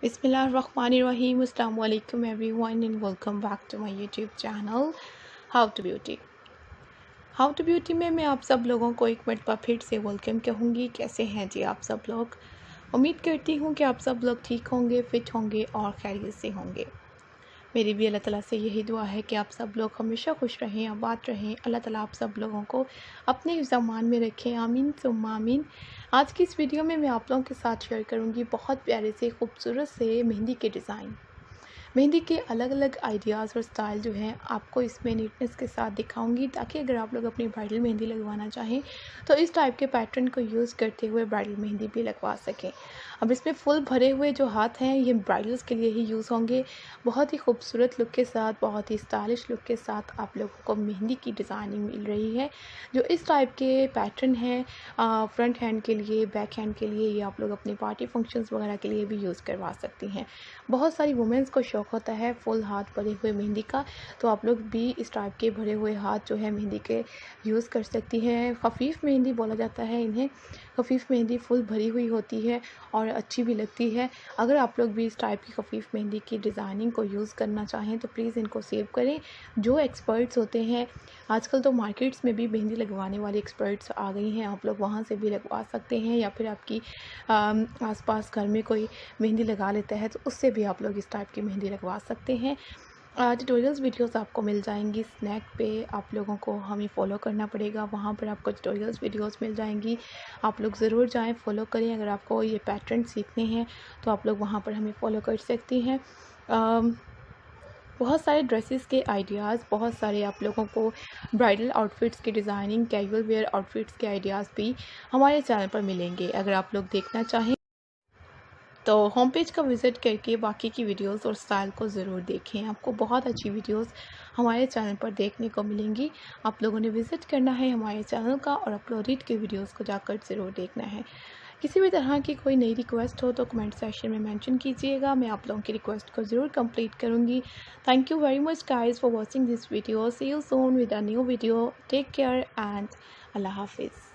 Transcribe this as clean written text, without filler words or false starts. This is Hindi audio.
Bismillahirrahmanirrahim. Assalamu alaikum everyone and welcome back to my YouTube channel How to Beauty. How to Beauty में मैं आप सब लोगों को एक मरतबा फिर से वेलकम कहूँगी। कैसे हैं जी आप सब लोग? उम्मीद करती हूँ कि आप सब लोग ठीक होंगे, फिट होंगे और खैरियत से होंगे। मेरी भी अल्लाह ताला से यही दुआ है कि आप सब लोग हमेशा खुश रहें, आबाद रहें। अल्लाह ताला आप सब लोगों को अपने ज़मान में रखें, आमीन सुम्मा आमीन। आज की इस वीडियो में मैं आप लोगों के साथ शेयर करूँगी बहुत प्यारे से खूबसूरत से मेहंदी के डिज़ाइन। मेहंदी के अलग अलग आइडियाज़ और स्टाइल जो हैं आपको इसमें नीटनेस के साथ दिखाऊंगी, ताकि अगर आप लोग अपनी ब्राइडल मेहंदी लगवाना चाहें तो इस टाइप के पैटर्न को यूज़ करते हुए ब्राइडल मेहंदी भी लगवा सकें। अब इसमें फुल भरे हुए जो हाथ हैं ये ब्राइडल्स के लिए ही यूज़ होंगे। बहुत ही खूबसूरत लुक के साथ, बहुत ही स्टाइलिश लुक के साथ आप लोगों को मेहंदी की डिज़ाइनिंग मिल रही है। जो इस टाइप के पैटर्न हैं फ्रंट हैंड के लिए, बैक हैंड के लिए, ये आप लोग अपनी पार्टी फंक्शंस वगैरह के लिए भी यूज़ करवा सकती हैं। बहुत सारी वुमेंस को शौक़ होता है फुल हाथ भरे हुए मेहंदी का, तो आप लोग भी इस टाइप के भरे हुए हाथ जो है मेहंदी के यूज़ कर सकती हैं। ख़फ़ीफ़ मेहंदी बोला जाता है इन्हें। ख़फ़ीफ़ मेहंदी फुल भरी हुई होती है और अच्छी भी लगती है। अगर आप लोग भी इस टाइप की ख़फ़ीफ़ मेहंदी की डिज़ाइनिंग को यूज़ करना चाहें तो प्लीज़ इनको सेव करें। जो एक्सपर्ट्स होते हैं आजकल तो मार्केट्स में भी मेहंदी लगवाने वाले एक्सपर्ट्स आ गई हैं, आप लोग वहाँ से भी लगवा सकते हैं, या फिर आपकी आसपास घर में कोई मेहंदी लगा लेता है तो उससे भी आप लोग इस टाइप की मेहंदी लगवा सकते हैं। ट्यूटोरियल्स वीडियोस आपको मिल जाएंगी स्नैक पे, आप लोगों को हमें फॉलो करना पड़ेगा, वहाँ पर आपको ट्यूटोरियल्स वीडियोस मिल जाएंगी। आप लोग ज़रूर जाएं, फॉलो करें। अगर आपको ये पैटर्न सीखने हैं तो आप लोग वहाँ पर हमें फॉलो कर सकती हैं। बहुत सारे ड्रेसेस के आइडियाज़, बहुत सारे आप लोगों को ब्राइडल आउटफिट्स की डिज़ाइनिंग, कैजुअल वेयर आउटफिट्स के आइडियाज़ भी हमारे चैनल पर मिलेंगे। अगर आप लोग देखना चाहें तो होम पेज का विज़िट करके बाकी की वीडियोस और स्टाइल को ज़रूर देखें। आपको बहुत अच्छी वीडियोस हमारे चैनल पर देखने को मिलेंगी। आप लोगों ने विज़िट करना है हमारे चैनल का और अपलोडेड की वीडियोस को जाकर ज़रूर देखना है। किसी भी तरह की कोई नई रिक्वेस्ट हो तो कमेंट सेक्शन में मेंशन कीजिएगा, मैं आप लोगों की रिक्वेस्ट को ज़रूर कंप्लीट करूँगी। Thank you very much guys for watching this video. See you soon with a new video. Take care and अल्लाह हाफिज़।